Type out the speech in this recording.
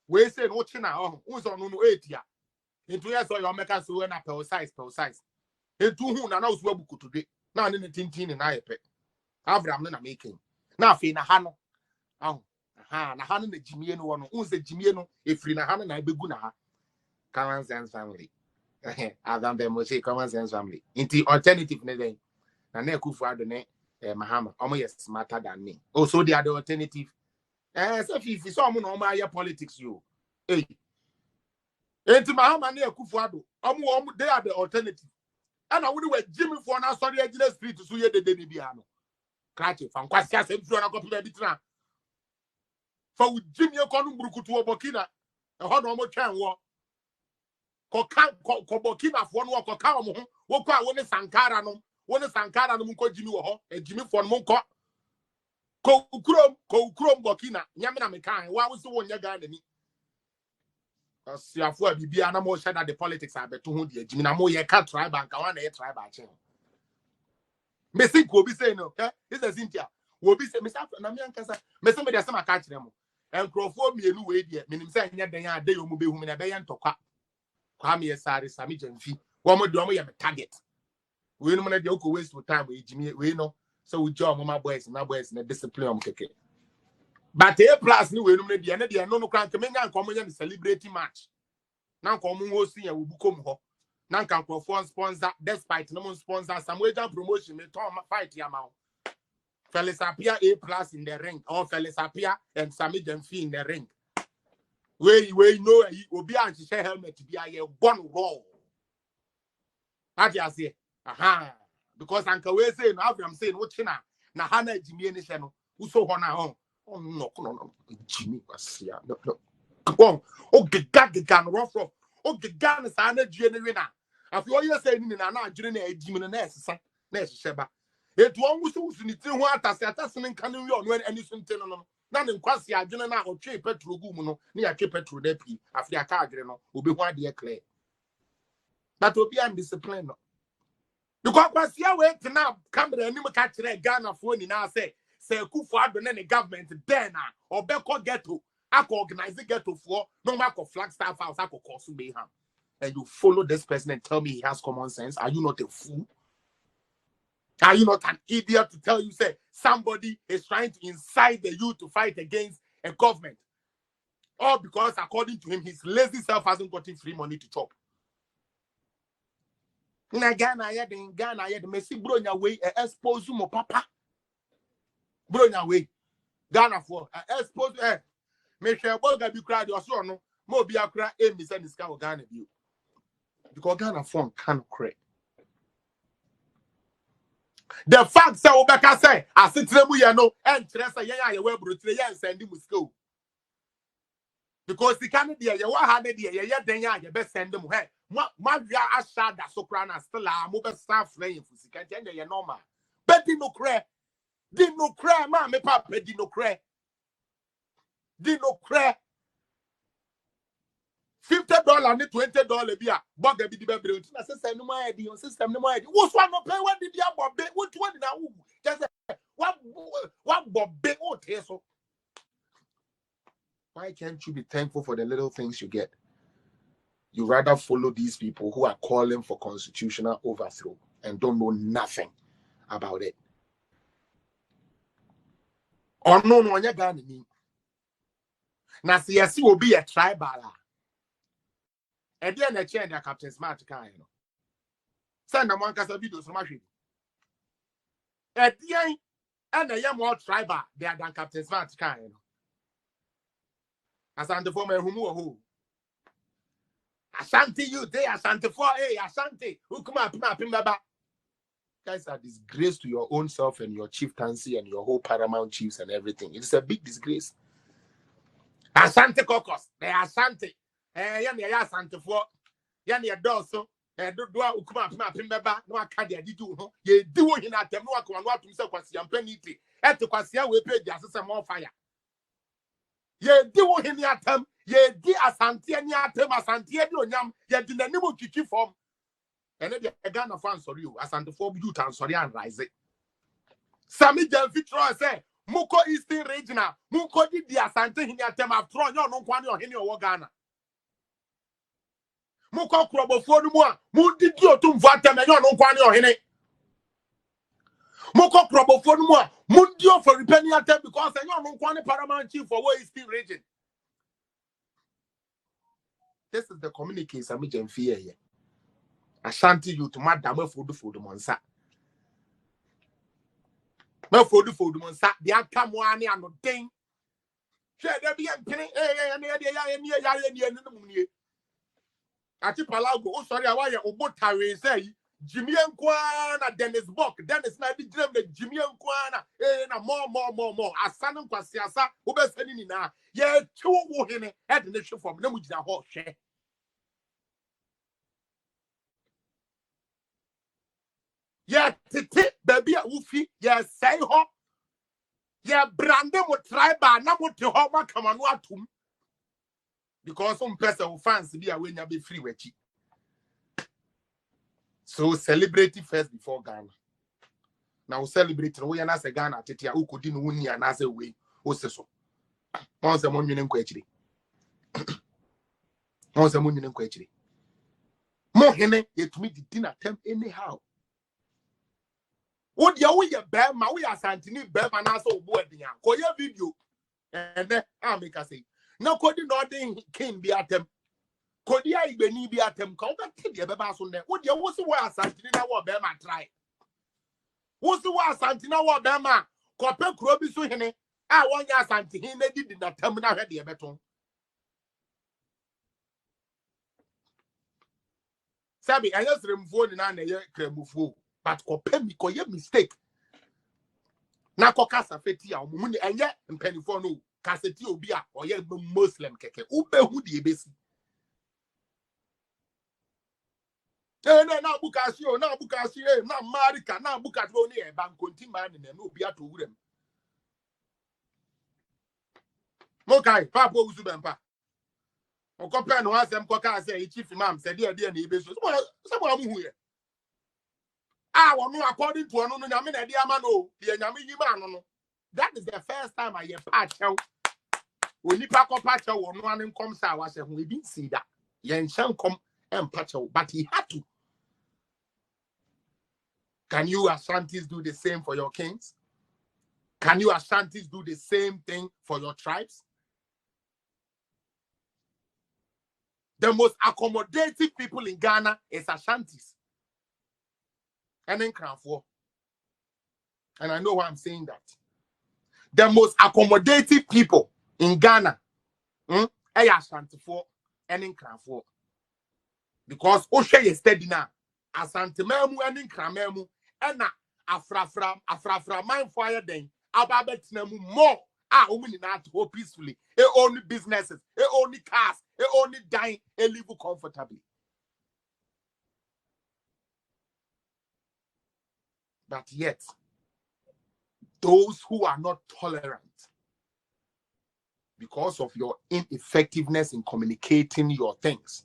we say no china oh who's on no 8 ya into yes or your make us so na per size into who na so buku today na ne tintin na yepe Abraham na making na afi na ha no oh na ha no na jimie no wono unse jimie no efri na ha no na begu na ha common sense family Adam be mo say common sense family into alternative ne then na Akufo Addo ne Mahama omo yes smarter than me also the other alternative so if so omo no omo politics you into Mahama ne Akufo Addo omo they are the alternative and I would we gyimifuo na sorry agile street so ye dede ni bia no krache fan kwasia semfuo na kopila bitina fa wo gyimie kono mburukutu obokina ho no omo twan wo ko bokina fo no ko ka omo ho wo kwa wo ne sankara no mko gyimi wo ho gyimifuo no mko ko ukrom bokina nyame na mekan wa wo so wo nya ga na ni asiafo bibia na mo shada the politics abeto ho de gyimi na mo ye ka tribe anka wa na ye tribe a chen me think obi say no this is Cynthia obi say me say na me ankasa me say me de sama ka kire mo enkrofo mienu we de menim say nya den a de yo mu behu me na be ye ntokwa kwa me sare Sammy Jamfi wo mo de mo ye me target we no na de ko waste time we gyimi we no so we job my boys na discipline am keke but A+ ni we no na de no kran ke me nya nko mo nya celebrity match na nko mo host ya wo bukom ho na nka nkrofo sponsor despite no sponsor some wager promotion me ton fight ya ma Felix Apia A+ in the ring or Felix Apia and Sammy Jamfi in the ring we know obi anchi share helmet bi aye born raw that you say because anka we say no Abraham say no china na hana jimie ni hye no uso ho na ho no jimi kwasia no o giga no rough o giga na sa na due ni we na afi o ye say ni na adwene na ajimi no na esesa na ehyehyeba etu on wusu ni tiri ho atase ni nka ni wi ono ani sunte no na ne kwasia adwene na otwe petrol gu mu no na ya twe petrol da pi afi aka adwene no obi ho ade clear that obi am discipline no because kwasia we tena camera ni mka kire Ghana fo ni na say Akufo Addo na the government then obeko ghetto aka organize ghetto for no ma ko Flagstaff house aka cause mayhem and you follow this person and tell me he has common sense. Are you not a fool? Are you not an idiot to tell you say somebody is trying to incite the youth to fight against a government? All because according to him his lazy self hasn't gotten free money to chop. Na Ghana ya de mesi bronya we expose mo papa bronya we Ghana for expose me hwe boga bi kra de oso no mo bi akra emi se niska o Ghana bi because Ghana for can correct the fact say obeka say asetre mu ye no entre say yen aye we brotire yen send mu skill because the can de ye wa ha de ye den ya ye be send mu he ma wia asha da sokra na still a mo be staff rain for sika den ye normal but di no kre ma me papa di no kre $50 and $20 bia boga bi di be bre na system no my di on system no my di wo so no pay what di dia bobe what one na wo just what bobe o te so why can't you be thankful for the little things you get? You rather follow these people who are calling for constitutional overthrow and don't know nothing about it. Or no nya Ghana ni na se yesi obi a tribal e dey na change the Captain Smart kan no send am ankasa video so ma hwe e dey and na more tribal they are than Captain Smart kan no Asante for me humu ho Ahsanti you there Asante for Ahsanti who come up baba guys are disgrace to your own self and your chieftaincy and your whole paramount chiefs and everything. It's a big disgrace. Asante caucus, the Asante. Yan ya Asante for yan ya doso. Do ukuma baba no akade adi do ho. Ye di wo hina atem no akwa no atum se kwasi ampaniti. Kwasia we page asese more fire. Ye di wo hina atem, ye di Asante ani atem Asante di onyam, ye di nanimu kiki form. And then the Ghana fans sorry you Asante for youth and sorry and rise. Sammy Jamfi try say Muko Eastern Regional, Muko di Asante Hinia Tema Tron, no Kwani or Hini or Ghana. Muko Krobofo Mua, Mundi Tum Vatam, and no Kwani or Hini. Muko Krobofo Mua, Mundio for repairing attempt because I know Kwani Paramount Chief for Eastern Region. This is the communication I'm in fear here. Ashanti you to Madame Food Monsa. No food monsa, the outcome one and no thing. Share there be a penny, Atipalago, oh sorry, I want your Obotari say, Jimmy and Kwana, Dennis Bock, Dennis might be dreamed that Jimmy and Kwana, more. Ahsanti kwasia, Uber sending now. Yeah, 2 women at the nation from them with the whole share. Yeah, titi, baby, a woofy, yeah, say hop. Yeah, Brandon would try by now what to home come on what to. Because some person who fancy be away and be free with you. So celebrate it first before Ghana. Now celebrate we and as a Ghana tetia who could in win and as a way. What's so? Once a moon in quetry. Once a moon in quetry. More hene yet me the dinner attempt anyhow. What ya we bear my we are Santini bear and also board the Koya video. And then I make us say, no coding nothing can be at them. Kodia Ibeni be at them, come back to the Babas on there. What you was the way Santina or Bema try? What's the way Santina or Bema? Copper Croby Suhene. I want ya Santi, he did not tell me now had the beton. Sammy, I just remove an year cremufu, but copper me call your mistake. Na kokasa feti ya omuni enye mpenifo no kaseti obi a oye Muslim keke ube hu die besi na bukasi na marika na bukati oni e ban konti man na obi ato wurem mokai papa usu bempa okope no asem koka say chief imam said dia na ebeso so mo hu ye according to no nyame na dia ma no dia nyame yima no. That is the first time I hear patcho. Onipa ko patcho wo no an kom sa wa se ho e bi see that. Yen shan kom em patcho, but he had to. Can you Ashantis do the same for your kings? Can you Ashantis do the same thing for your tribes? The most accommodative people in Ghana is Ashantis. And then Kranfo. And I know why I'm saying that. The most accommodative people in Ghana, Ashanti for and in Kranfo. Because Oshe is steady now. Asante memu and in Kramemu, and na Afrafra mind fire then. Ababet nemu more. Women not go peacefully. They only businesses, they only cars, they only dine, they live comfortably. But yet, those who are not tolerant because of your ineffectiveness in communicating your things,